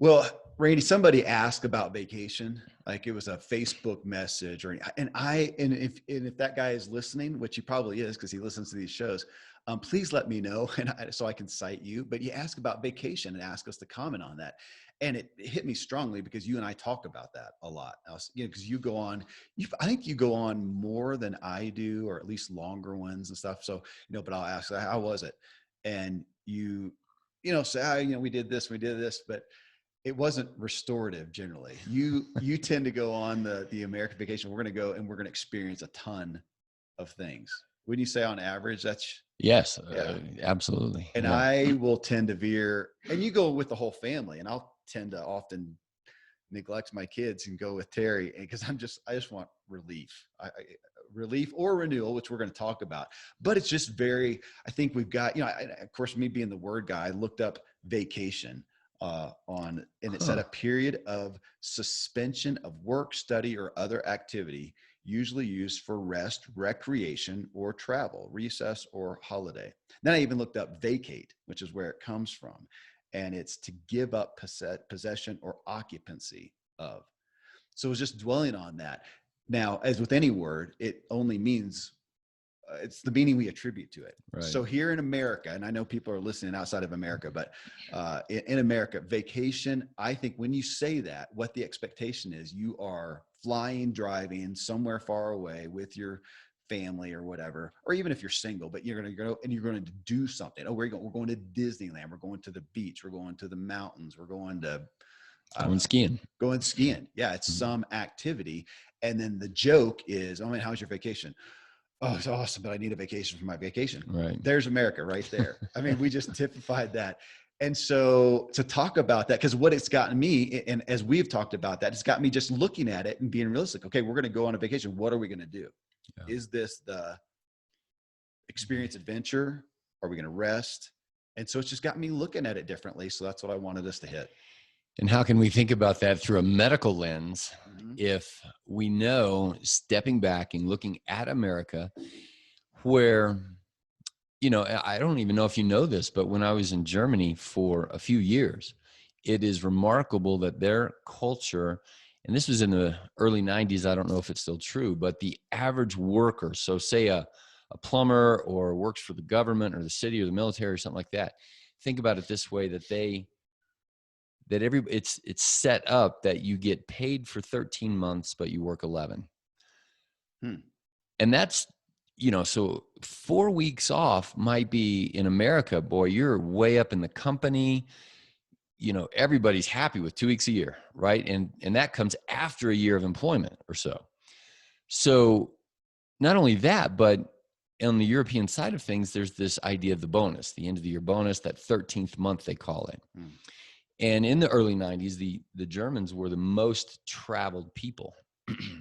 Well, Randy, somebody asked about vacation, like it was a Facebook message and if that guy is listening, which he probably is because he listens to these shows, please let me know so I can cite you. But you ask about vacation and ask us to comment on that. And it hit me strongly because you and I talk about that a lot. Because you go on, I think you go on more than I do, or at least longer ones and stuff. So, but I'll ask, how was it? And say, we did this, but it wasn't restorative generally. You tend to go on the American vacation. We're going to go and we're going to experience a ton of things. Wouldn't you say on average that's? Yes, Yeah. absolutely. And yeah. I will tend to veer, and you go with the whole family, and I'll tend to often neglect my kids and go with Terry because I just want relief. Relief or renewal, which we're going to talk about. But it's just I think we've got, of course, me being the word guy, I looked up vacation and it said a period of suspension of work, study, or other activity, usually used for rest, recreation, or travel, recess, or holiday. Then I even looked up vacate, which is where it comes from. And it's to give up possession or occupancy of. So it was just dwelling on that. Now, as with any word, it only means it's the meaning we attribute to it. Right. So here in America, and I know people are listening outside of America, but in America, vacation, I think when you say that, what the expectation is, you are flying, driving somewhere far away with your family or whatever, or even if you're single, but you're going to go and you're going to do something. Oh, we're going to Disneyland. We're going to the beach. We're going to the mountains. We're going to skiing. Going skiing. Yeah, it's some activity. And then the joke is, how's your vacation? Oh, it's awesome, but I need a vacation for my vacation. Right. There's America right there. We just typified that. And so to talk about that, because what it's gotten me, and as we've talked about that, it's got me just looking at it and being realistic. Okay, we're going to go on a vacation. What are we going to do? Yeah. Is this the experience adventure? Are we going to rest? And so it's just got me looking at it differently. So that's what I wanted us to hit. And how can we think about that through a medical lens if we know, stepping back and looking at America, where, I don't even know if you know this, but when I was in Germany for a few years, it is remarkable that their culture, and this was in the early 90s, I don't know if it's still true, but the average worker, so say a plumber or works for the government or the city or the military or something like that, think about it this way, it's set up that you get paid for 13 months, but you work 11. And that's, so 4 weeks off might be in America, boy, you're way up in the company. Everybody's happy with 2 weeks a year, right? And that comes after a year of employment or so. So not only that, but on the European side of things, there's this idea of the bonus, the end of the year bonus, that 13th month they call it. And in the early 90s, the Germans were the most traveled people.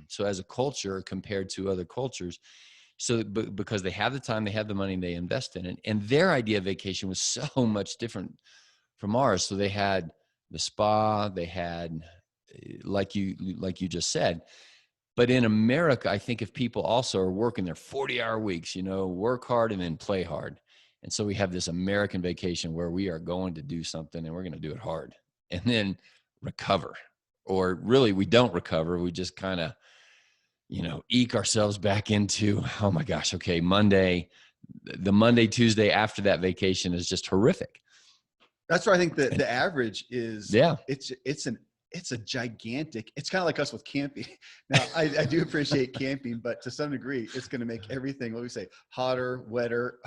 So as a culture compared to other cultures, so because they have the time, they have the money, they invest in it. And their idea of vacation was so much different from ours. So they had the spa, they had, like you just said. But in America, I think if people also are working their 40-hour weeks, work hard and then play hard. And so we have this American vacation where we are going to do something and we're going to do it hard and then recover. Or really, we don't recover. We just kind of, eke ourselves back into, oh my gosh, okay, the Monday, Tuesday after that vacation is just horrific. That's where I think that the average is, yeah, it's a gigantic, it's kind of like us with camping. Now, I do appreciate camping, but to some degree, it's going to make everything, what do we say, hotter, wetter,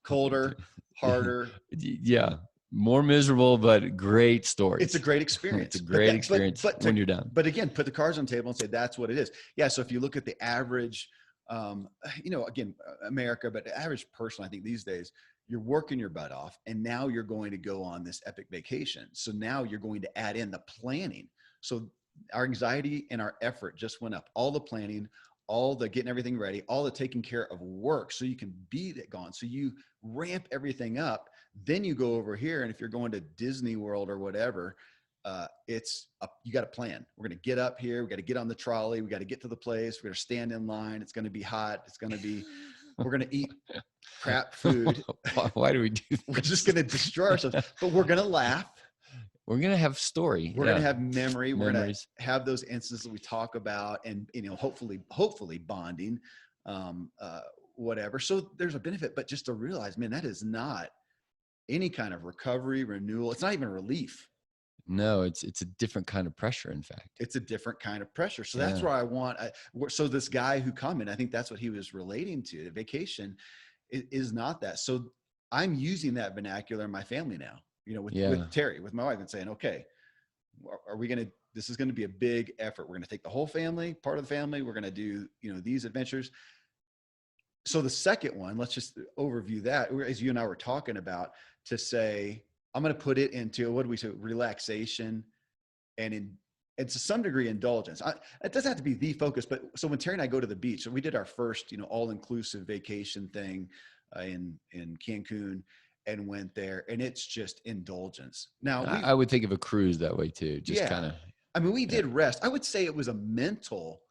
colder, harder. Yeah. More miserable, but great stories. It's a great experience. It's a great experience when you're done. But again, put the cards on the table and say, that's what it is. Yeah. So if you look at the average, again, America, but the average person, I think these days, you're working your butt off and now you're going to go on this epic vacation. So now you're going to add in the planning. So our anxiety and our effort just went up. All the planning, all the getting everything ready, all the taking care of work so you can be gone. So you ramp everything up. Then you go over here. And if you're going to Disney World or whatever, you got to plan. We're going to get up here. We got to get on the trolley. We got to get to the place. We're going to stand in line. It's going to be hot. We're going to eat crap food. Why do we do this? We're just going to destroy ourselves, but we're going to laugh. We're going to have story. We're going to have memory. We're going Memories. to have those instances that we talk about, and, you know, hopefully bonding, whatever. So there's a benefit, but just to realize, man, that is not any kind of recovery, renewal. It's not even relief. No, it's a different kind of pressure. In fact, it's a different kind of pressure. So Yeah. that's where I want. So this guy who commented, I think that's what he was relating to. The vacation is not that. So I'm using that vernacular in my family now, you know, with Terry, with my wife, and saying, okay, are we going to, this is going to be a big effort. We're going to take the whole family, part of the family. We're going to do, you know, these adventures. So the second one, let's just overview that, as you and I were talking about, to say, I'm going to put it into, what do we say, relaxation and to some degree indulgence. It doesn't have to be the focus, but so when Terry and I go to the beach, so we did our first, you know, all-inclusive vacation thing in Cancun, and went there, and it's just indulgence. Now I would think of a cruise that way too. Just kind of. I mean, we did rest. I would say it was a mental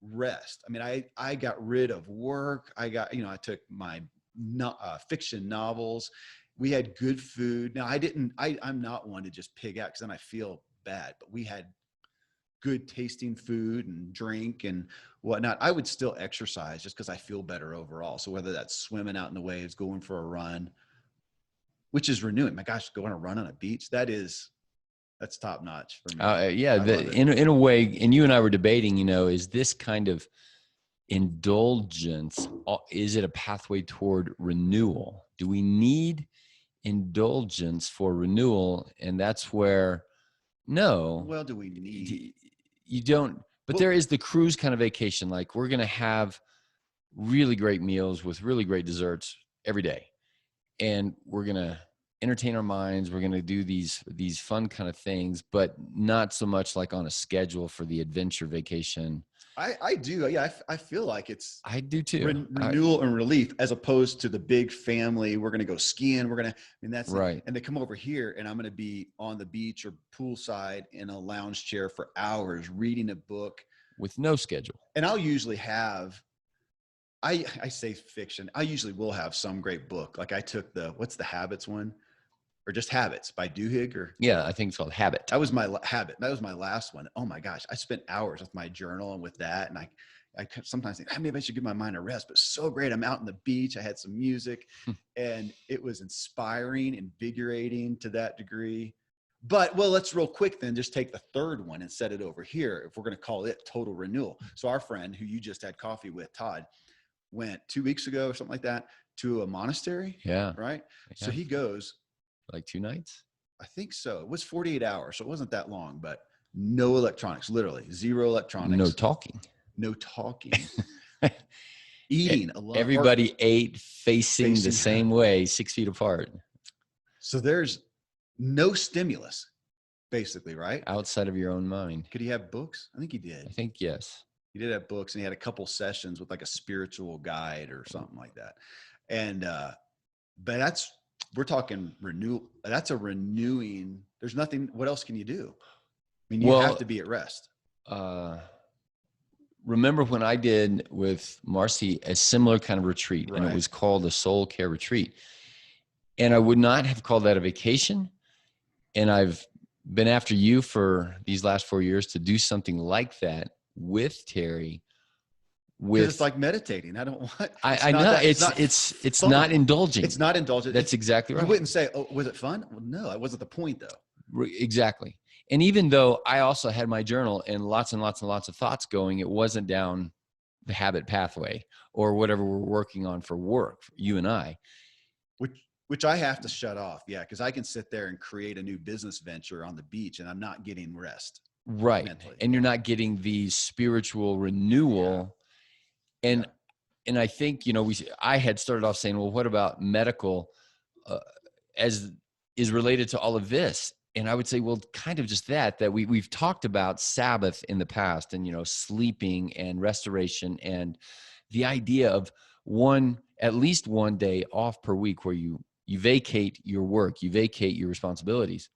rest. I mean, I got rid of work. I I took my fiction novels. We had good food. Now I'm not one to just pig out because then I feel bad, but we had good tasting food and drink and whatnot. I would still exercise just because I feel better overall. So whether that's swimming out in the waves, going for a run, which is renewing. My gosh, going a run on a beach, that's top notch for me. Yeah, in a way, and you and I were debating, you know, is this kind of indulgence, is it a pathway toward renewal? Do we need indulgence for renewal? And that's where, no. Well, do we need? You don't, but there is the cruise kind of vacation. Like, we're going to have really great meals with really great desserts every day. And we're going to entertain our minds. We're going to do these fun kind of things, but not so much like on a schedule for the adventure vacation. I do. Yeah. I feel like it's, I do too. Renewal and relief, as opposed to the big family. We're going to go skiing. That's right. And they come over here, and I'm going to be on the beach or poolside in a lounge chair for hours, reading a book with no schedule. And I'll usually have, I say fiction. I usually will have some great book. Like I took what's the Habits one? Or just Habits by Duhigg, or I think it's called Habit. That was my Habit. That was my last one. Oh my gosh, I spent hours with my journal and with that, and I sometimes think, maybe I should give my mind a rest. But so great, I'm out on the beach. I had some music, and it was inspiring, invigorating to that degree. But let's real quick then just take the third one and set it over here. If we're going to call it total renewal. So our friend who you just had coffee with, Todd, went 2 weeks ago or something like that to a monastery. Yeah. Right. Yeah. So he goes. Like 2 nights? I think so. It was 48 hours. So it wasn't that long, but no electronics, literally 0 electronics. No talking. No talking. Eating alone. Everybody ate facing the same way, 6 feet apart. So there's no stimulus, basically, right? Outside of your own mind. Could he have books? I think he did. I think yes. He did have books, and he had a couple sessions with like a spiritual guide or something like that. And, but we're talking renewal. That's a renewing. There's nothing. What else can you do? I mean, you have to be at rest. Remember when I did with Marcy a similar kind of retreat, right. And it was called a soul care retreat. And I would not have called that a vacation. And I've been after you for these last 4 years to do something like that with Terry. It's like meditating. I don't want. I know it's not indulging. It's not indulgent. That's exactly right. You wouldn't say, "Oh, was it fun?" Well, no, that wasn't the point, though. Exactly. And even though I also had my journal and lots and lots and lots of thoughts going, it wasn't down the habit pathway or whatever we're working on for work, you and I. Which I have to shut off, yeah, because I can sit there and create a new business venture on the beach, and I'm not getting rest. Right, mentally. And you're not getting the spiritual renewal. Yeah. And I think, I had started off saying, well, what about medical as is related to all of this? And I would say, well, kind of just that we've talked about Sabbath in the past and, sleeping and restoration and the idea of at least one day off per week where you vacate your work, you vacate your responsibilities.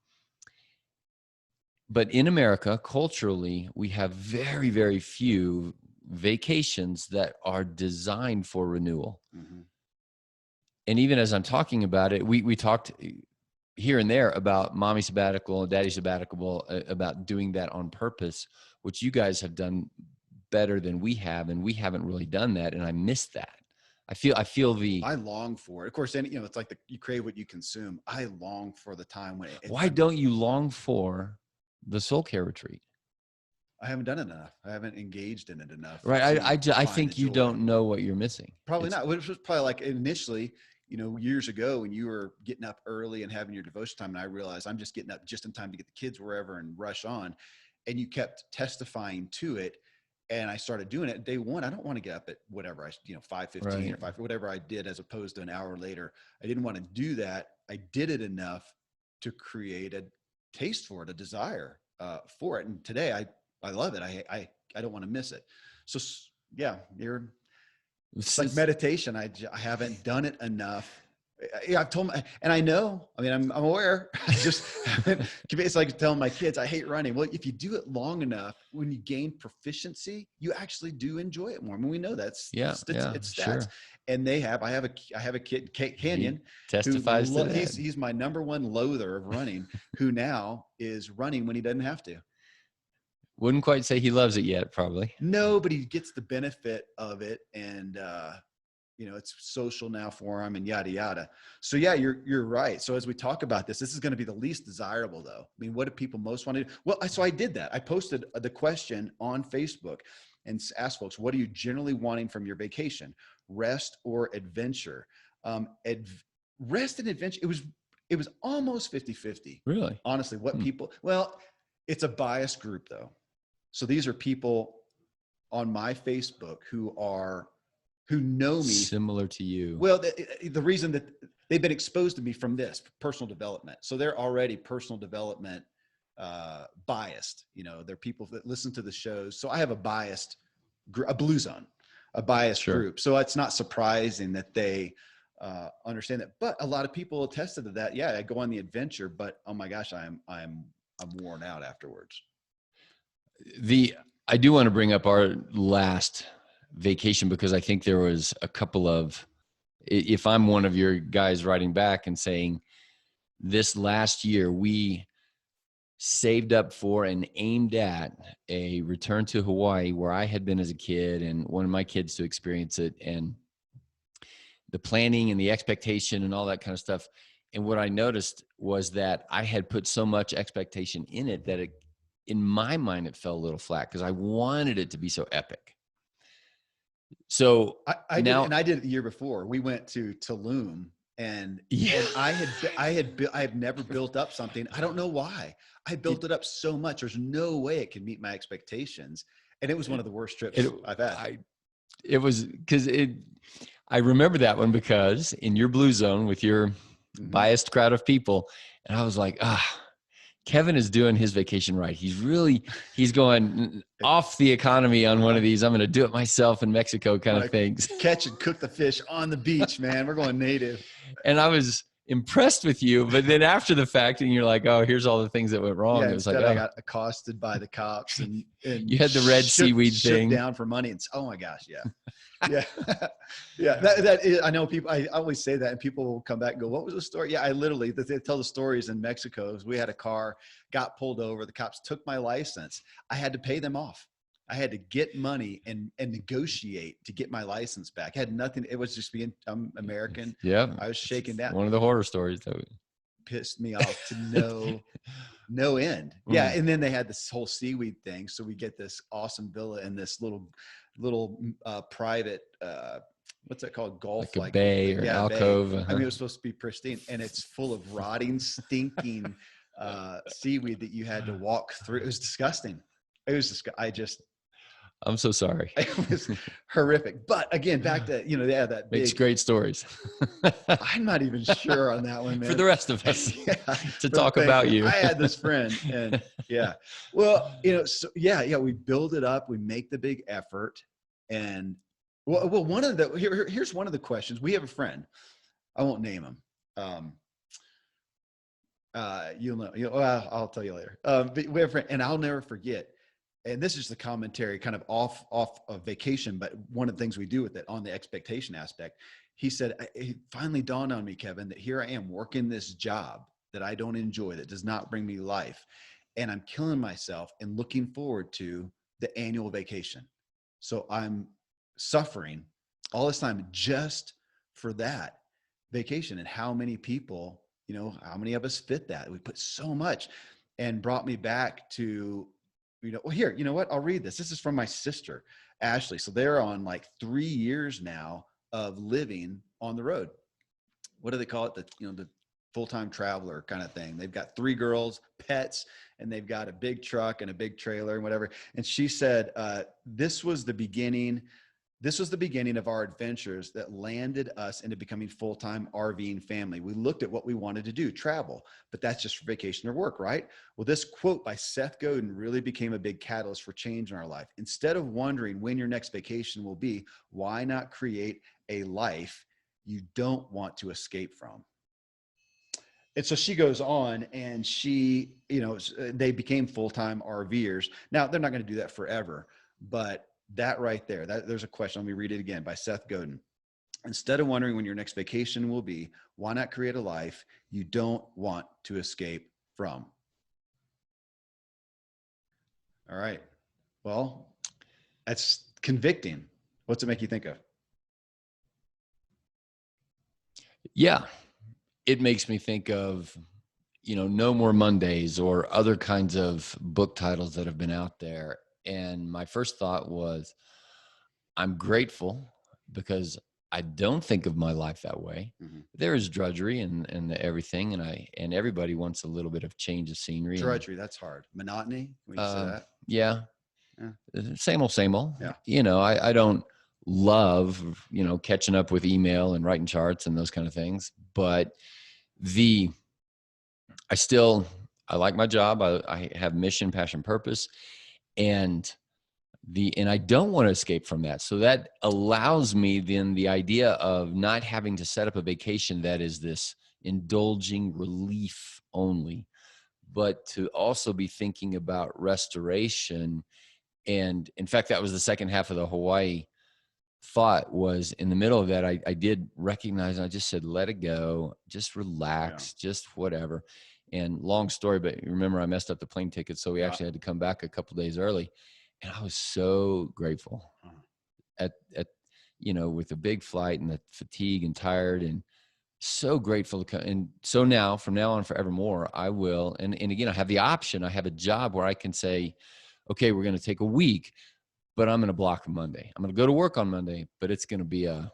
But in America, culturally, we have very, very few vacations that are designed for renewal. Mm-hmm. And even as I'm talking about it, we talked here and there about mommy sabbatical and daddy sabbatical, about doing that on purpose, which you guys have done better than we have. And we haven't really done that. And I miss that. I long for it. Of course, it's like you crave what you consume. I long for the time when why don't you long for the soul care retreat? I haven't done it enough. I haven't engaged in it enough. Right. I think you don't know what you're missing. Probably not. Which was probably like initially, years ago when you were getting up early and having your devotion time. And I realized I'm just getting up just in time to get the kids wherever and rush on. And you kept testifying to it. And I started doing it day one. I don't want to get up at whatever 5:15 or 5, whatever I did, as opposed to an hour later. I didn't want to do that. I did it enough to create a taste for it, a desire for it. And today I love it. I don't want to miss it. So yeah, it's like meditation. I haven't done it enough. I've told my, and I know, I'm aware. I just haven't. It's like telling my kids, I hate running. Well, if you do it long enough, when you gain proficiency, you actually do enjoy it more. We know that's it's stats. Sure. And I have a kid, Canyon, he testifies to that. He's my number one loather of running, who now is running when he doesn't have to. Wouldn't quite say he loves it yet, probably. No, but he gets the benefit of it, and it's social now for him, and yada yada. So yeah, you're right. So as we talk about this is going to be the least desirable, though. What do people most want to do? Well, so I did that. I posted the question on Facebook and asked folks, what are you generally wanting from your vacation? Rest or adventure? Rest and adventure. It was almost 50-50. Really? Honestly, what people? Well, it's a biased group though. So these are people on my Facebook who know me. Similar to you. Well, the reason that they've been exposed to me from this personal development. So they're already personal development biased. They're people that listen to the shows. So I have a biased group. So it's not surprising that they understand that. But a lot of people attested to that. Yeah, I go on the adventure, but oh my gosh, I'm worn out afterwards. I do want to bring up our last vacation, because I think there was a couple of, if I'm one of your guys writing back and saying, this last year we saved up for and aimed at a return to Hawaii, where I had been as a kid and wanted my kids to experience it, and the planning and the expectation and all that kind of stuff. And what I noticed was that I had put so much expectation in it that in my mind, it fell a little flat because I wanted it to be so epic. So I did it the year before. We went to Tulum, and I had never built up something. I don't know why. I built it up so much. There's no way it can meet my expectations. And it was one of the worst trips I've had. I remember that one because in your blue zone with your biased crowd of people, and I was like, Kevin is doing his vacation right. He's going off the economy on one of these. I'm going to do it myself in Mexico kind of things. Catch and cook the fish on the beach, man. We're going native. And I was impressed with you, but then after the fact, and you're like, oh, here's all the things that went wrong. Yeah, it was like, I got accosted by the cops, and you had the red seaweed thing down for money. And oh my gosh, yeah. Yeah. Yeah. That is, I know people, I always say that, and people will come back and go, what was the story? Yeah. They tell the stories in Mexico. We had a car, got pulled over. The cops took my license. I had to pay them off. I had to get money and negotiate to get my license back. I had nothing. It was just I'm American. Yeah. I was shaken down. One of the horror stories that pissed me off to no end. Yeah. And then they had this whole seaweed thing. So we get this awesome villa in this little private, what's that called? Golf, like a bay or alcove. Bay. It was supposed to be pristine, and it's full of rotting, stinking seaweed that you had to walk through. It was disgusting. I'm so sorry. It was horrific. But again, back to, that makes great stories. I'm not even sure on that one, man. For the rest of us to talk about you. I had this friend, and well, we build it up. We make the big effort. And well, here's one of the questions. We have a friend. I won't name him. You'll know. I'll tell you later. But we have a friend, and I'll never forget. And this is the commentary kind of off of vacation, but one of the things we do with it on the expectation aspect, he said, it finally dawned on me, Kevin, that here I am working this job that I don't enjoy, that does not bring me life. And I'm killing myself and looking forward to the annual vacation. So I'm suffering all this time just for that vacation. And how many people, how many of us fit that? We put so much, and brought me back to, well, here, you know what? I'll read this. This is from my sister, Ashley. So they're on like 3 years now of living on the road. What do they call it? The full-time traveler kind of thing. They've got 3 girls, pets, and they've got a big truck and a big trailer and whatever. And she said, this was the beginning of our adventures that landed us into becoming full-time RVing family. We looked at what we wanted to do, travel, but that's just for vacation or work, right? Well, this quote by Seth Godin really became a big catalyst for change in our life. Instead of wondering when your next vacation will be, why not create a life you don't want to escape from? And so she goes on, and they became full-time RVers. Now they're not going to do that forever, but that right there, there's a question. Let me read it again by Seth Godin. Instead of wondering when your next vacation will be, why not create a life you don't want to escape from? All right. Well, that's convicting. What's it make you think of? Yeah. It makes me think of, No More Mondays or other kinds of book titles that have been out there. And my first thought was, I'm grateful because I don't think of my life that way. Mm-hmm. There is drudgery and everything. And everybody wants a little bit of change of scenery. Drudgery, that's hard. Monotony, can we say that? Yeah. Same old, same old. Yeah. I don't love, catching up with email and writing charts and those kind of things. But I like my job. I have mission, passion, purpose, and I don't want to escape from that. So that allows me then the idea of not having to set up a vacation that is this indulging relief only, but to also be thinking about restoration. And in fact, that was the second half of the Hawaii thought. Was in the middle of that, I did recognize, and I just said, let it go, just relax, just whatever. And long story, but remember, I messed up the plane ticket, so we actually had to come back a couple days early. And I was so grateful at with the big flight and the fatigue and tired, and so grateful to come. And so now, from now on forevermore, I will. And again, I have the option. I have a job where I can say, okay, we're going to take a week, but I'm going to block Monday. I'm going to go to work on Monday, but it's going to be a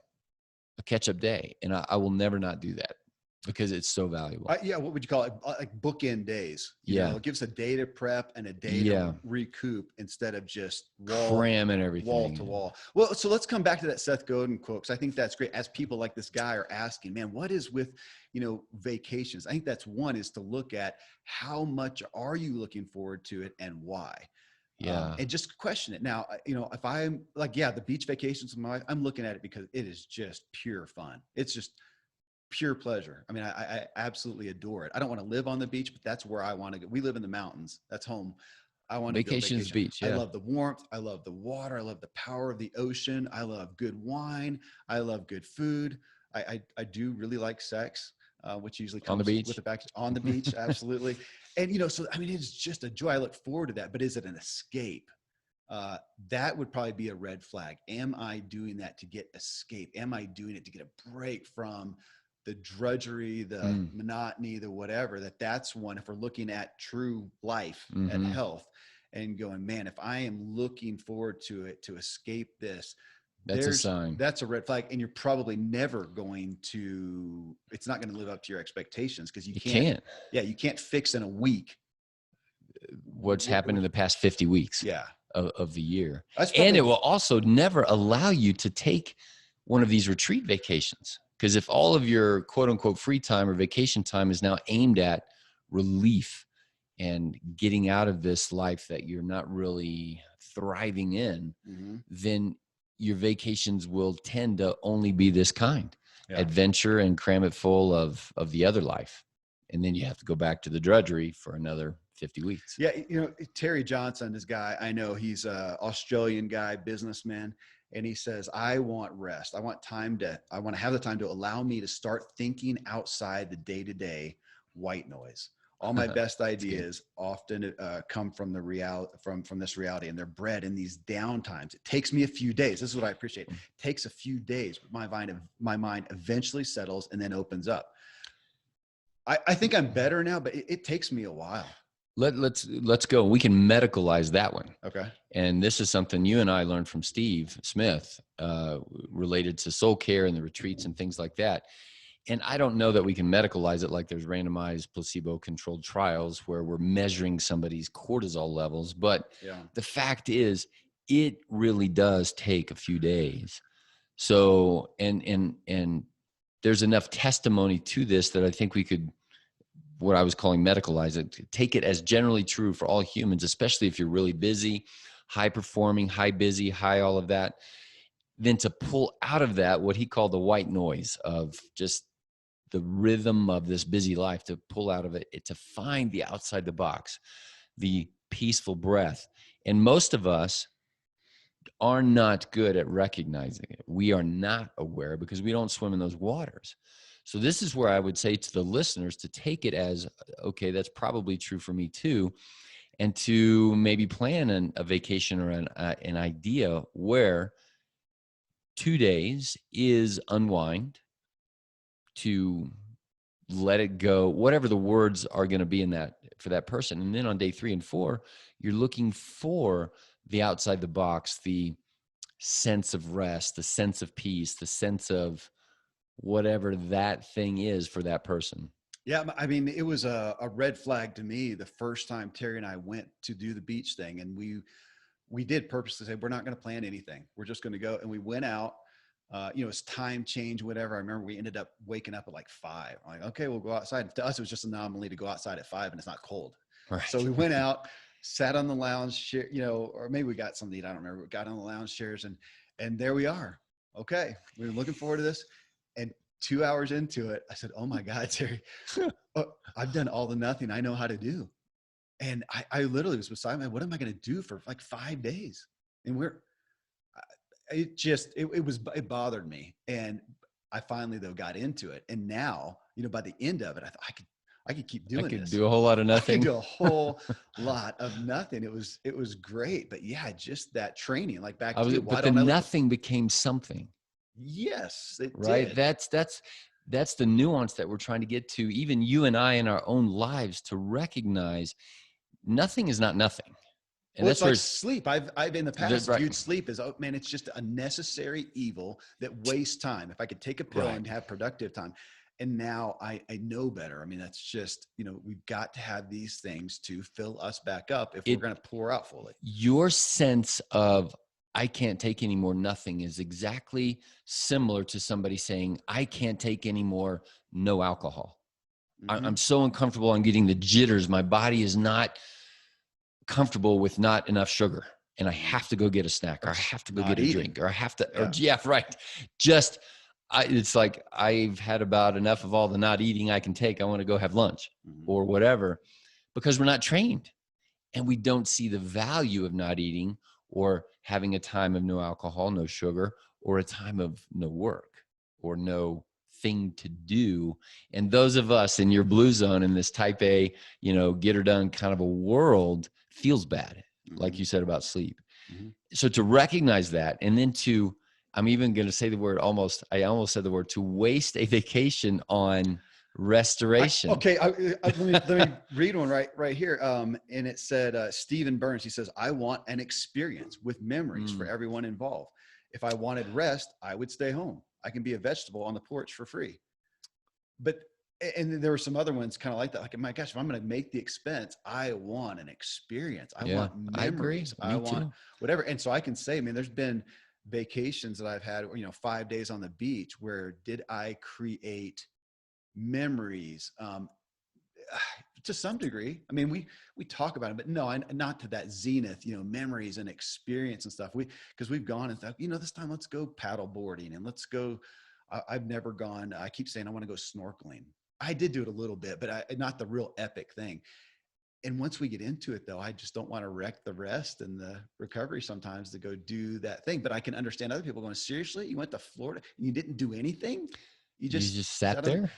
catch-up day. And I will never not do that because it's so valuable. What would you call it? Like bookend days. It gives a day to prep and a day to recoup instead of just cramming everything wall to wall. Well, so let's come back to that Seth Godin quote, because I think that's great. As people like this guy are asking, man, what is with, vacations? I think that's one, is to look at how much are you looking forward to it and why? And just question it. Now, if I'm like, the beach vacations with my wife, I'm looking at it because it is just pure fun. It's just pure pleasure. I mean, I absolutely adore it. I don't want to live on the beach, but that's where I want to go. We live in the mountains. That's home. I want to go vacation. Beach. Yeah. I love the warmth. I love the water. I love the power of the ocean. I love good wine. I love good food. I do really like sex, which usually comes on the beach. with the fact on the beach. Absolutely. And, so, I mean, it's just a joy. I look forward to that, but is it an escape? That would probably be a red flag. Am I doing that to get escape? Am I doing it to get a break from the drudgery, the monotony, the whatever? That's one, if we're looking at true life and health and going, man, if I am looking forward to it, to escape this, that's a sign. That's a red flag. And you're probably never going to, it's not going to live up to your expectations, because you can't. Yeah. You can't fix in a week what's happened in the past 50 weeks of the year. And it will also never allow you to take one of these retreat vacations. Because if all of your quote unquote free time or vacation time is now aimed at relief and getting out of this life that you're not really thriving in, then your vacations will tend to only be this kind, adventure, and cram it full of the other life. And then you have to go back to the drudgery for another 50 weeks. Yeah. Terry Johnson, this guy, I know, he's a Australian guy, businessman. And he says, I want rest. I want to have the time to allow me to start thinking outside the day-to-day white noise. All my best That's good. ideas often come from the reality, from this reality, and they're bred in these down times. It takes me a few days. This is what I appreciate. It takes a few days, but my mind eventually settles and then opens up. I think I'm better now, but it takes me a while. Let's go. We can medicalize that one. Okay. And this is something you and I learned from Steve Smith, related to soul care and the retreats and things like that. And I don't know that we can medicalize it like there's randomized placebo-controlled trials where we're measuring somebody's cortisol levels. But Yeah. the fact is, it really does take a few days. So, and there's enough testimony to this that I think we could, what I was calling medicalize it, take it as generally true for all humans, especially if you're really busy, high performing, high busy, high all of that. Then to pull out of that, what he called the white noise of just the rhythm of this busy life, to pull out of it, to find the outside the box, the peaceful breath. And most of us are not good at recognizing it. We are not aware because we don't swim in those waters. So this is where I would say to the listeners to take it as, okay, that's probably true for me too. And to maybe plan a vacation or an idea where 2 days is unwind, to let it go, whatever the words are going to be in that for that person. And then on day 3 and 4, you're looking for the outside the box, the sense of rest, the sense of peace, the sense of whatever that thing is for that person. Yeah, I mean, it was a red flag to me the first time Terry and I went to do the beach thing, and we did purposely say we're not going to plan anything. We're just going to go, and we went out. It's time change, whatever. I remember we ended up waking up at like 5. I'm like, okay, we'll go outside. To us, it was just an anomaly to go outside at 5 and it's not cold. Right. So we went out, sat on the lounge chair, or maybe we got something to eat. I don't remember. We got on the lounge chairs and there we are. Okay, we were looking forward to this, and 2 hours into it, I said, "Oh my God, Terry, I've done all the nothing I know how to do." And I literally was beside me. What am I going to do for like 5 days? And it bothered me. And I finally though got into it. And now, by the end of it, I thought I could keep doing this. I could do a whole lot of nothing. I could do a whole lot of nothing. It was great. But yeah, just that training, like back to you. But the nothing became something. Yes, it right. did. That's the nuance that we're trying to get to, even you and I in our own lives, to recognize nothing is not nothing. And well, that's it's like sleep. I've in the past right. viewed sleep as, oh man, it's just a necessary evil that wastes time. If I could take a pill right. and have productive time. And now I know better. I mean, that's just, we've got to have these things to fill us back up if we're going to pour out fully. Your sense of I can't take any more nothing is exactly similar to somebody saying, I can't take any more no alcohol. Mm-hmm. I'm so uncomfortable. I'm getting the jitters. My body is not comfortable with not enough sugar. And I have to go get a snack, or I have to go get a drink, or I have to, right. Just, it's like, I've had about enough of all the not eating I can take. I want to go have lunch or whatever, because we're not trained and we don't see the value of not eating or having a time of no alcohol, no sugar, or a time of no work or no thing to do. And those of us in your blue zone in this type A, get her done kind of a world feels bad, like you said about sleep. So to recognize that, and then I'm even going to say the word I almost said the word, to waste a vacation on restoration. Let me read one right here. And it said, Stephen Burns, he says, I want an experience with memories for everyone involved. If I wanted rest, I would stay home. I can be a vegetable on the porch for free. And there were some other ones kind of like that. Like, my gosh, if I'm going to make the expense, I want an experience. I want memories. I want whatever. And so I can say, there's been vacations that I've had, 5 days on the beach where did I create memories? To some degree. We talk about it, but no, not to that zenith, memories and experience and stuff. Because we've gone and thought, this time let's go paddle boarding and let's go. I've never gone. I keep saying I want to go snorkeling. I did do it a little bit, but not the real epic thing. And once we get into it though, I just don't want to wreck the rest and the recovery sometimes to go do that thing. But I can understand other people going, seriously, you went to Florida and you didn't do anything? You just sat there?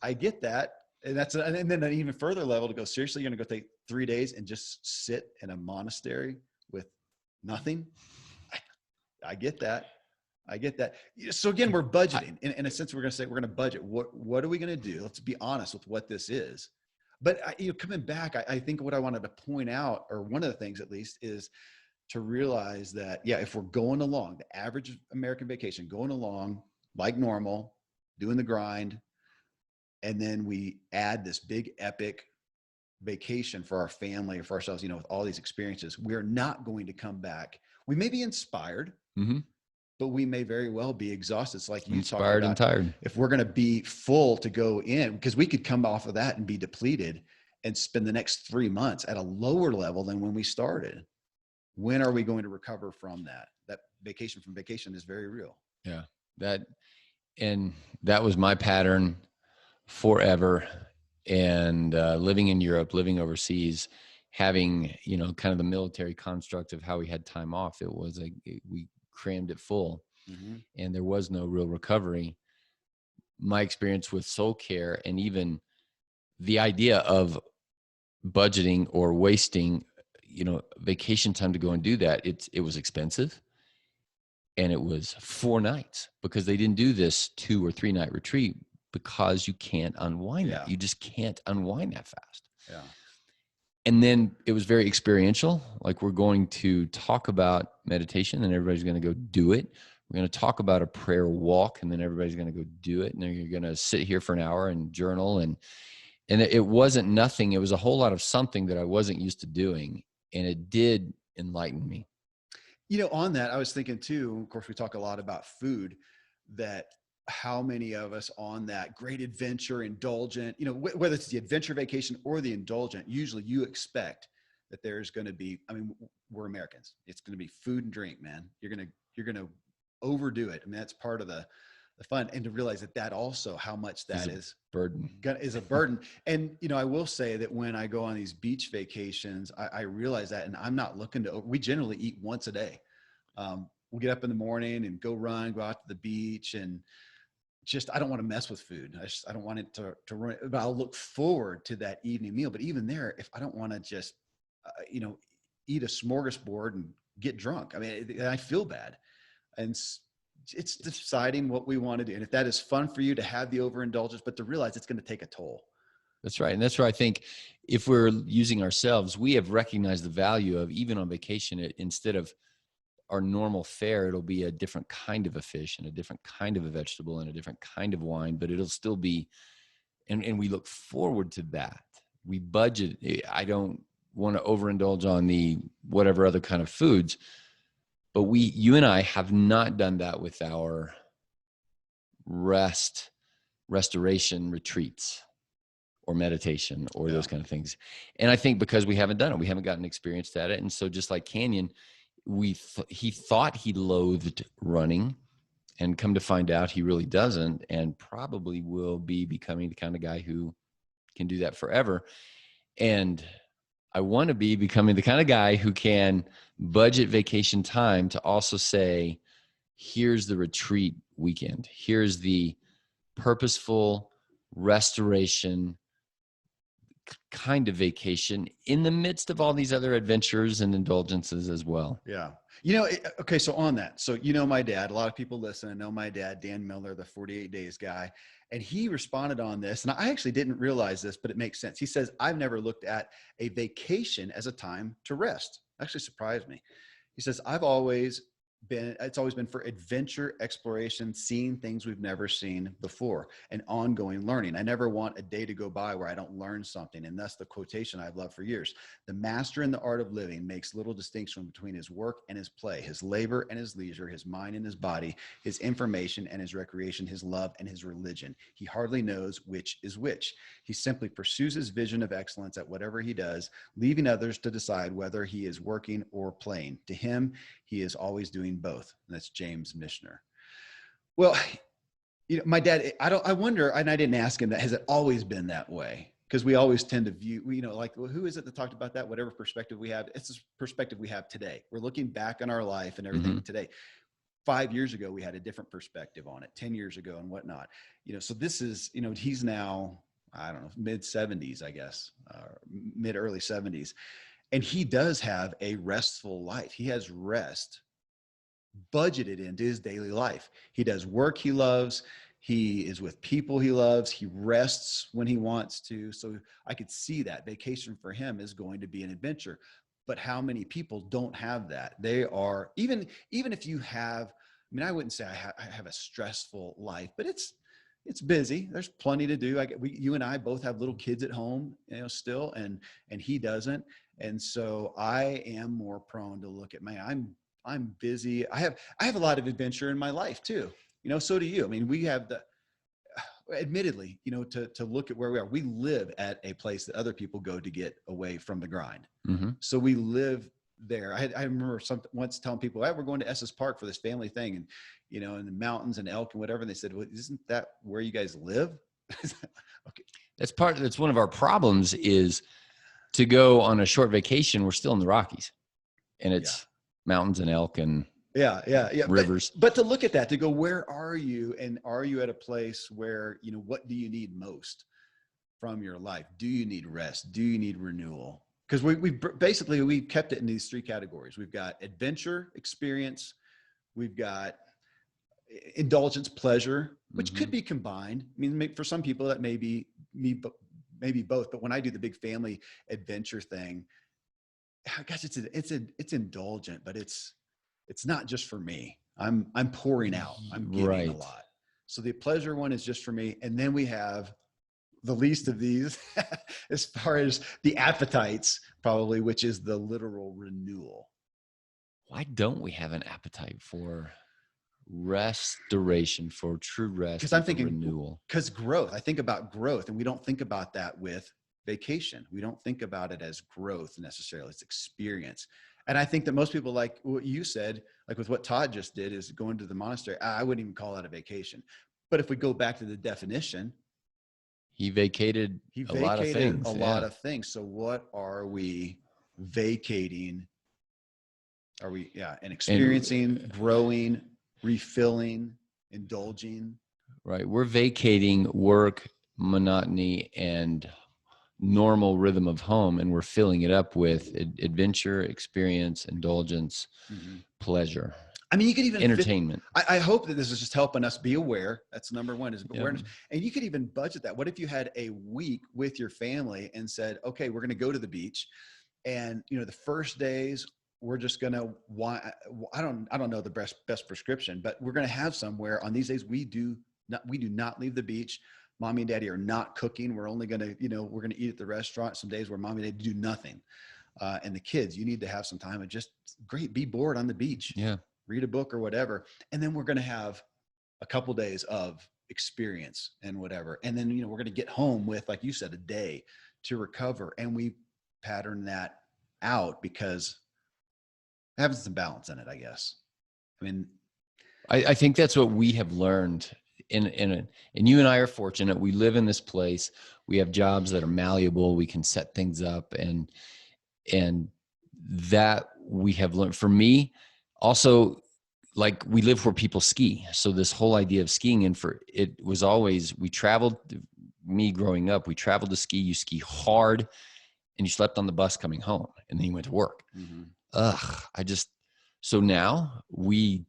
I get that. And then an even further level to go, seriously, you're going to go take 3 days and just sit in a monastery with nothing. I get that. I get that. So again, we're budgeting. In a sense, we're going to say we're going to budget. What are we going to do? Let's be honest with what this is. But coming back, I think what I wanted to point out, or one of the things at least, is to realize that, yeah, if we're going along, the average American vacation, going along like normal, doing the grind, and then we add this big epic vacation for our family or for ourselves, with all these experiences, we're not going to come back. We may be inspired, but we may very well be exhausted. It's like you inspired talked about, and tired. if we're going to be full to go in, because we could come off of that and be depleted and spend the next 3 months at a lower level than when we started. When are we going to recover from that? That vacation from vacation is very real. Yeah. That was my pattern forever. And living in Europe, living overseas, having, kind of the military construct of how we had time off. It was we crammed it full, and there was no real recovery. My experience with soul care, and even the idea of budgeting or wasting, vacation time to go and do that, it was expensive. And it was 4 nights, because they didn't do this 2 or 3 night retreat, because you can't unwind that. You just can't unwind that fast. Yeah. And then it was very experiential. Like, we're going to talk about meditation and everybody's going to go do it. We're going to talk about a prayer walk and then everybody's going to go do it. And then you're going to sit here for an hour and journal. And it wasn't nothing. It was a whole lot of something that I wasn't used to doing. And it did enlighten me. On that, I was thinking too, of course, we talk a lot about food, that how many of us on that great adventure, indulgent, whether it's the adventure vacation or the indulgent, usually you expect that there's going to be, we're Americans. It's going to be food and drink, man. You're going to overdo it. That's part of the fun. And to realize that also, how much that is a burden. And, I will say that when I go on these beach vacations, I realize that, and I'm not looking we generally eat once a day. We'll get up in the morning and go run, go out to the beach, and I don't want to mess with food. I don't want it to run, but I'll look forward to that evening meal. But even there, if I don't want to just, eat a smorgasbord and get drunk, I feel bad. And it's deciding what we want to do. And if that is fun for you to have the overindulgence, but to realize it's going to take a toll. That's right. And that's where I think if we're using ourselves, we have recognized the value of, even on vacation, instead of our normal fare, it'll be a different kind of a fish and a different kind of a vegetable and a different kind of wine, but it'll still be, and we look forward to that. We budget. I don't want to overindulge on the whatever other kind of foods, but you and I have not done that with our restoration retreats or meditation or those kind of things. And I think because we haven't done it, we haven't gotten experienced at it. And so just like Canyon, he thought he loathed running, and come to find out he really doesn't, and probably will be becoming the kind of guy who can do that forever. And I want to be becoming the kind of guy who can budget vacation time to also say, here's the retreat weekend. Here's the purposeful restoration kind of vacation in the midst of all these other adventures and indulgences as well. Yeah. Okay. So on that, my dad, a lot of people listen, know my dad, Dan Miller, the 48 days guy, and he responded on this. And I actually didn't realize this, but it makes sense. He says, I've never looked at a vacation as a time to rest. Actually surprised me. He says, it's always been for adventure, exploration, seeing things we've never seen before, and ongoing learning. I never want a day to go by where I don't learn something. And that's the quotation I've loved for years. The master in the art of living makes little distinction between his work and his play, his labor and his leisure, his mind and his body, his information and his recreation, his love and his religion. He hardly knows which is which. He simply pursues his vision of excellence at whatever he does, leaving others to decide whether he is working or playing. To him, he is always doing both. And that's James Michener. Well, my dad, I wonder, and I didn't ask him that, has it always been that way? Because we always tend to view, who is it that talked about that? Whatever perspective we have, it's the perspective we have today. We're looking back on our life and everything today. 5 years ago, we had a different perspective on it, 10 years ago and whatnot. So this is, he's now, I don't know, mid 70s, I guess, mid early 70s. And he does have a restful life. He has rest budgeted into his daily life. He does work he loves. He is with people he loves. He rests when he wants to. So I could see that vacation for him is going to be an adventure. But how many people don't have that? They are, even if you have, I mean, I wouldn't say I have a stressful life, but it's busy. There's plenty to do. You and I both have little kids at home, still, and he doesn't. And so I am more prone to look at, man, I'm busy. I have a lot of adventure in my life too. So do you. I mean, we have admittedly, to look at where we are, we live at a place that other people go to get away from the grind. Mm-hmm. So we live there. I remember once telling people, hey, we're going to Estes Park for this family thing. And, in the mountains and elk and whatever. And they said, well, isn't that where you guys live? Okay. That's one of our problems is to go on a short vacation. We're still in the Rockies and it's mountains and elk and rivers. But to look at that, to go, where are you? And are you at a place where, what do you need most from your life? Do you need rest? Do you need renewal? Because we kept it in these three categories. We've got adventure, experience. We've got indulgence, pleasure, which could be combined. I mean, for some people that may be maybe both. But when I do the big family adventure thing, gosh, it's indulgent, but it's not just for me. I'm pouring out. I'm giving a lot. So the pleasure one is just for me. And then we have the least of these as far as the appetites, probably, which is the literal renewal. Why don't we have an appetite for restoration, for true rest? Because I'm thinking renewal. Because growth. I think about growth, and we don't think about that with vacation. We don't think about it as growth necessarily. It's experience. And I think that most people, like what you said, like with what Todd just did, is going to the monastery. I wouldn't even call that a vacation. But if we go back to the definition, he vacated a lot of things. A lot of things. So what are we vacating? Are we, and experiencing, growing, refilling, indulging? Right. We're vacating work, monotony, and normal rhythm of home, and we're filling it up with adventure, experience, indulgence, pleasure. I mean, you could even entertainment. I hope that this is just helping us be aware. That's number one, is awareness. And you could even budget that. What if you had a week with your family and said, okay, we're going to go to the beach, and the first days we're just going to I don't know the best prescription, but we're going to have somewhere on these days we do not leave the beach. Mommy and daddy are not cooking. We're only going to, we're going to eat at the restaurant. Some days where mommy and daddy do nothing. And the kids, you need to have some time and just be bored on the beach. Yeah. Read a book or whatever. And then we're going to have a couple days of experience and whatever. And then, we're going to get home with, like you said, a day to recover. And we pattern that out because having some balance in it, I guess. I mean, I think that's what we have learned. And you and I are fortunate. We live in this place. We have jobs that are malleable. We can set things up, and that we have learned. For me, also, like, we live where people ski. So this whole idea of skiing, and it was always, we traveled, me growing up, we traveled to ski. You ski hard, and you slept on the bus coming home, and then you went to work. So now we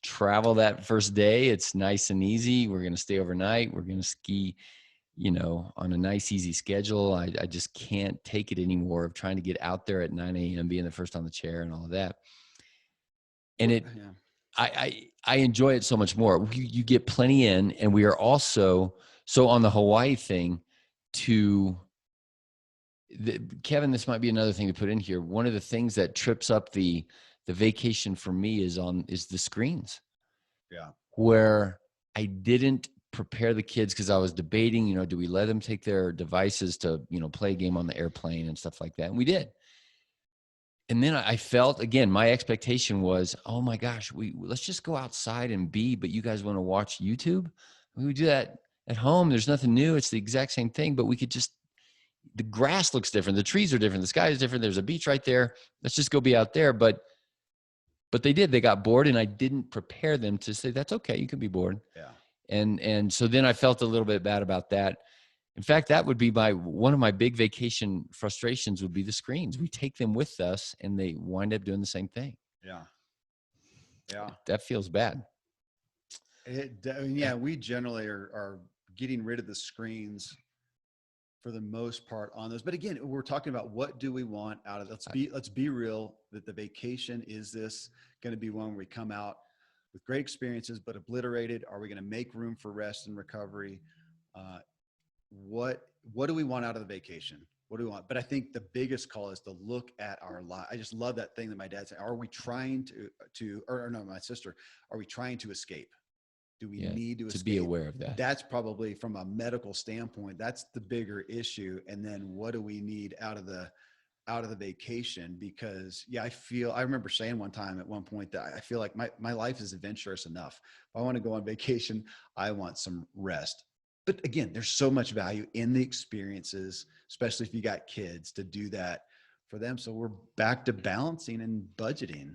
travel that first day. It's nice and easy. We're going to stay overnight. We're going to ski, on a nice, easy schedule. I just can't take it anymore of trying to get out there at 9 a.m., being the first on the chair and all of that. And I enjoy it so much more. You get plenty in, and we are also, so on the Hawaii thing Kevin, this might be another thing to put in here. One of the things that trips up the vacation for me is the screens. Yeah. Where I didn't prepare the kids, because I was debating, do we let them take their devices to, play a game on the airplane and stuff like that? And we did. And then I felt, again, my expectation was, oh my gosh, let's just go outside and but you guys want to watch YouTube? We do that at home. There's nothing new. It's the exact same thing, but we could just, the grass looks different. The trees are different. The sky is different. There's a beach right there. Let's just go be out there. But they did. They got bored, and I didn't prepare them to say, that's okay. You can be bored. Yeah. And so then I felt a little bit bad about that. In fact, that would be one of my big vacation frustrations would be the screens. We take them with us and they wind up doing the same thing. Yeah. Yeah. That feels bad. Yeah, we generally are getting rid of the screens for the most part on those. But again, we're talking about what do we want out of it. Let's be real that the vacation, is this going to be one where we come out with great experiences but obliterated? Are we going to make room for rest and recovery? Uh, what do we want out of the vacation? What do we want? But I think the biggest call is to look at our life. I just love that thing that my dad said. Are we trying or no, my sister, are we trying to escape? Do we need to escape? Be aware of that? That's probably from a medical standpoint, that's the bigger issue. And then what do we need out of the vacation? Because I remember saying one time at one point that I feel like my life is adventurous enough. If I want to go on vacation, I want some rest. But again, there's so much value in the experiences, especially if you got kids, to do that for them. So we're back to balancing and budgeting.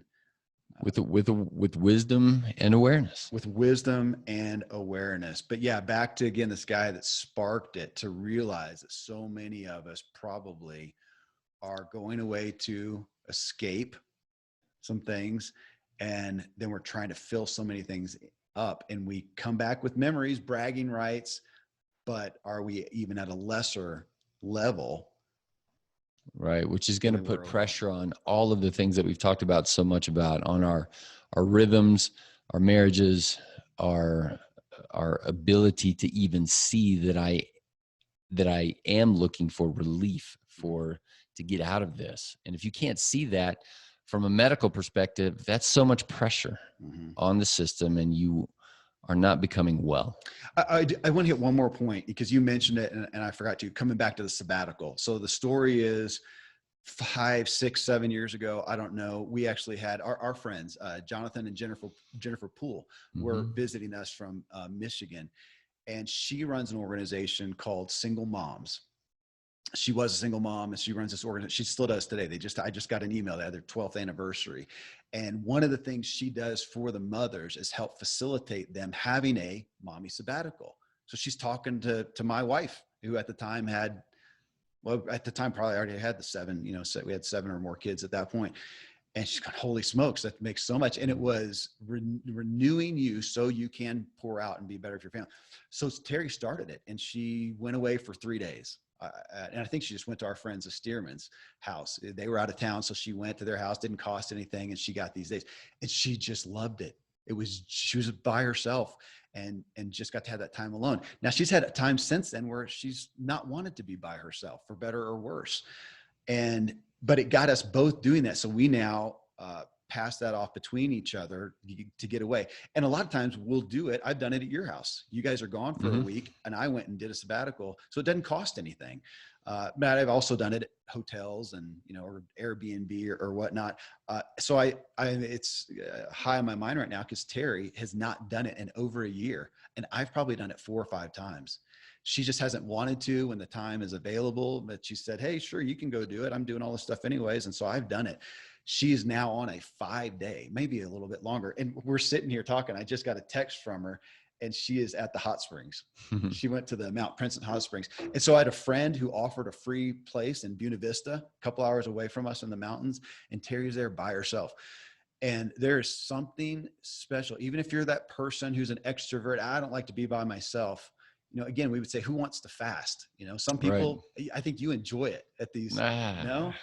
With wisdom and awareness. With wisdom and awareness. But yeah, back to, again, this guy that sparked it to realize that so many of us probably are going away to escape some things. And then we're trying to fill so many things up, and we come back with memories, bragging rights, but are we even at a lesser level? Right, which is going to put pressure on all of the things that we've talked about so much about, on our rhythms, our marriages, our ability to even see that I am looking for relief to get out of this. And if you can't see that from a medical perspective, that's so much pressure on the system, and you are not becoming well. I want to hit one more point because you mentioned it and I forgot to, coming back to the sabbatical. So the story is 5, 6, 7 years ago, I don't know. We actually had our friends, Jonathan and Jennifer Poole, were visiting us from Michigan, and she runs an organization called Single Moms. She was a single mom and she runs this organization. She still does today. I just got an email. They had their 12th anniversary. And one of the things she does for the mothers is help facilitate them having a mommy sabbatical. So she's talking to my wife, who at the time probably already had the 7, so we had 7 or more kids at that point. And she's going, holy smokes, that makes so much. And it was renewing you so you can pour out and be better for your family. So Terry started it, and she went away for 3 days. And I think she just went to our friends, the Stearman's house. They were out of town. So she went to their house, didn't cost anything. And she got these days, and she just loved it. She was by herself and just got to have that time alone. Now she's had time since then where she's not wanted to be by herself, for better or worse. But it got us both doing that. So we now pass that off between each other to get away. And a lot of times we'll do it. I've done it at your house. You guys are gone for a week, and I went and did a sabbatical. So it doesn't cost anything. But I've also done it at hotels and, or Airbnb or whatnot. So it's high on my mind right now because Terry has not done it in over a year. And I've probably done it 4 or 5 times. She just hasn't wanted to when the time is available, but she said, hey, sure, you can go do it. I'm doing all this stuff anyways. And so I've done it. She's now on a 5-day, maybe a little bit longer. And we're sitting here talking. I just got a text from her, and she is at the hot springs. She went to the Mount Princeton hot springs. And so I had a friend who offered a free place in Buena Vista, a couple hours away from us in the mountains. And Terry's there by herself. And there's something special, even if you're that person who's an extrovert. I don't like to be by myself. Again, we would say, who wants to fast? Some people, right. I think you enjoy it at these. No,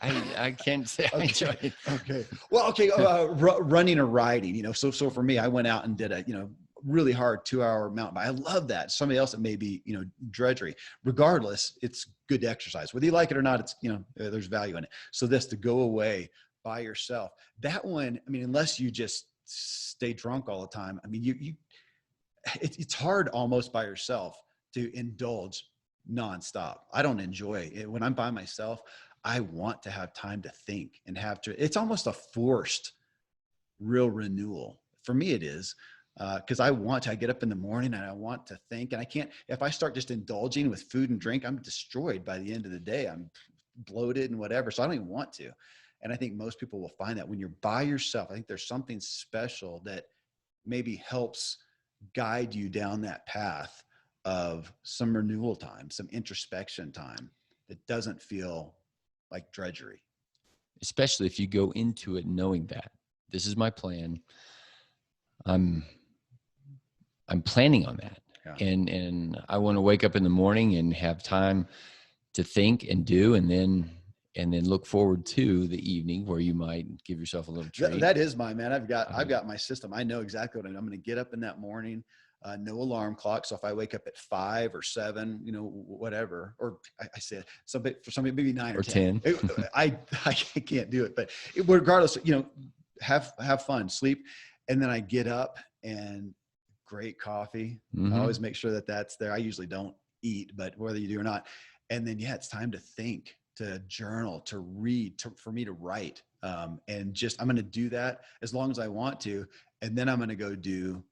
I can't say I enjoy it. Okay. Well, okay. Running or riding, so for me, I went out and did a, really hard 2-hour mountain bike. I love that. Somebody else, it may be, drudgery. Regardless, it's good to exercise. Whether you like it or not, it's, there's value in it. So to go away by yourself, that one, unless you just stay drunk all the time, it's hard almost by yourself to indulge nonstop. I don't enjoy it. When I'm by myself, I want to have time to think and it's almost a forced real renewal. For me, it is because I get up in the morning and I want to think, and I can't, if I start just indulging with food and drink, I'm destroyed by the end of the day. I'm bloated and whatever. So I don't even want to. And I think most people will find that when you're by yourself, I think there's something special that maybe helps guide you down that path of some renewal time, some introspection time that doesn't feel like drudgery. Especially if you go into it knowing that this is my plan. I'm planning on that. Yeah. And I want to wake up in the morning and have time to think and do, and then look forward to the evening where you might give yourself a little treat. That is my, man. I've got my system. I know exactly what I'm going to get up in that morning. No alarm clock. So if I wake up at 5 or 7, whatever, or I said somebody, for somebody, maybe 9 or 10, I can't do it, but regardless, have fun, sleep. And then I get up and great coffee. Mm-hmm. I always make sure that that's there. I usually don't eat, but whether you do or not. And then, it's time to think, to journal, to read, for me to write. And just, I'm going to do that as long as I want to. And then I'm going to go do,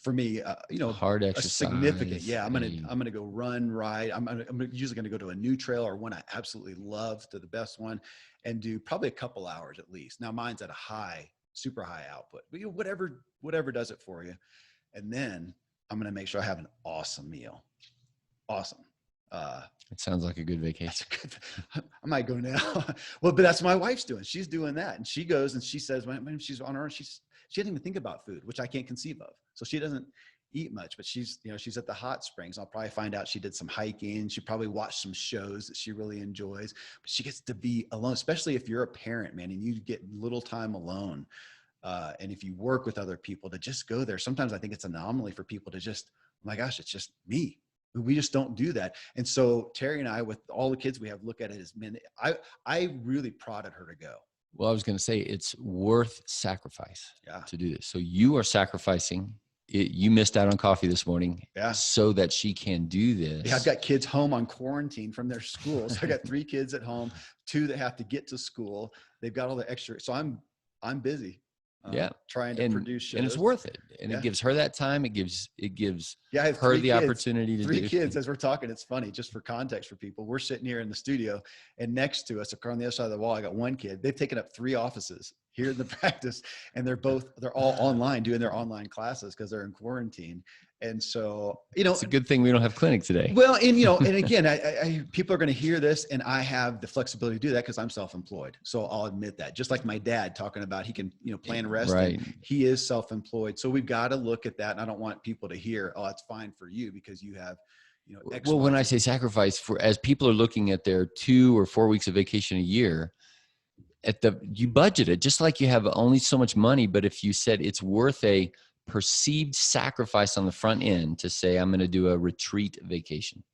for me, hard exercise. A significant. Yeah. I'm going to go run, ride. I'm usually going to go to a new trail or one I absolutely love, to the best one, and do probably a couple hours at least. Now mine's at a super high output, but whatever does it for you. And then I'm going to make sure I have an awesome meal. Awesome. It sounds like a good vacation. I might go now. Well, but that's what my wife's doing. She's doing that. And she goes and she says, when she's on her own, she doesn't even think about food, which I can't conceive of. So she doesn't eat much, but she's at the hot springs. I'll probably find out she did some hiking. She probably watched some shows that she really enjoys, but she gets to be alone, especially if you're a parent, man, and you get little time alone. And if you work with other people, to just go there. Sometimes I think it's an anomaly for people to just, oh my gosh, it's just me. We just don't do that. And so Terry and I, with all the kids we have, look at it as men. I really prodded her to go. Well, I was going to say it's worth sacrifice to do this. So you are sacrificing it. You missed out on coffee this morning so that she can do this. Yeah, I've got kids home on quarantine from their school. So I got 3 kids at home, 2 that have to get to school. They've got all the extra. So I'm busy. Trying to produce shows. And it's worth it. And it gives her that time. It gives her the kids, opportunity to 3 kids. As we're talking, it's funny, just for context for people. We're sitting here in the studio, and next to us, on the other side of the wall, I got 1 kid. They've taken up 3 offices here in the practice, and they're all online doing their online classes because they're in quarantine. And so, it's a good thing we don't have clinic today. Well, and and again, I people are going to hear this, and I have the flexibility to do that because I'm self-employed. So I'll admit that. Just like my dad talking about, he can, plan rest. Right. He is self-employed. So we've got to look at that. And I don't want people to hear, oh, it's fine for you because you have, well, when I say sacrifice, as people are looking at their 2 or 4 weeks of vacation a year, you budget it just like you have only so much money. But if you said it's worth a perceived sacrifice on the front end to say, I'm going to do a retreat vacation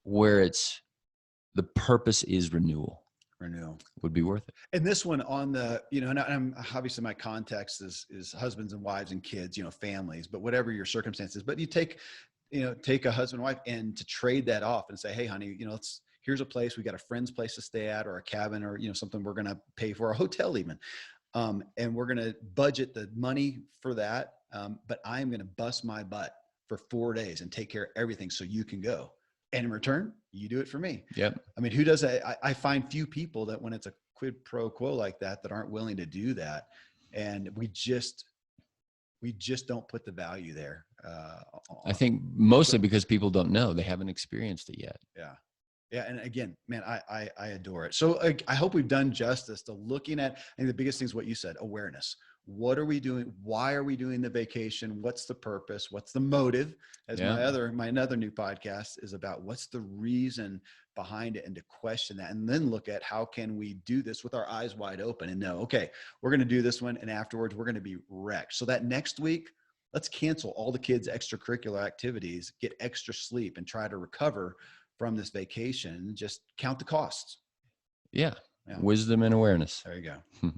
where the purpose is renewal would be worth it. And this one on the, and I'm obviously my context is husbands and wives and kids, families, but whatever your circumstances, but you take a husband and wife and to trade that off and say, hey honey, here's a place, we got a friend's place to stay at, or a cabin, or, something we're going to pay for, a hotel even. And we're going to budget the money for that. But I'm going to bust my butt for 4 days and take care of everything so you can go. And in return, you do it for me. Yep. I mean, who does that? I find few people that when it's a quid pro quo like that aren't willing to do that. And we just don't put the value there. I think mostly because people don't know. They haven't experienced it yet. Yeah. Yeah. And again, man, I adore it. So I hope we've done justice to looking at, I think the biggest thing is what you said, awareness. What are we doing? Why are we doing the vacation? What's the purpose? What's the motive? As my another new podcast is about, what's the reason behind it, and to question that, and then look at how can we do this with our eyes wide open and know, okay, we're going to do this one, and afterwards we're going to be wrecked. So that next week, let's cancel all the kids' extracurricular activities, get extra sleep, and try to recover from this vacation. Just count the costs. Yeah. Wisdom and awareness. There you go.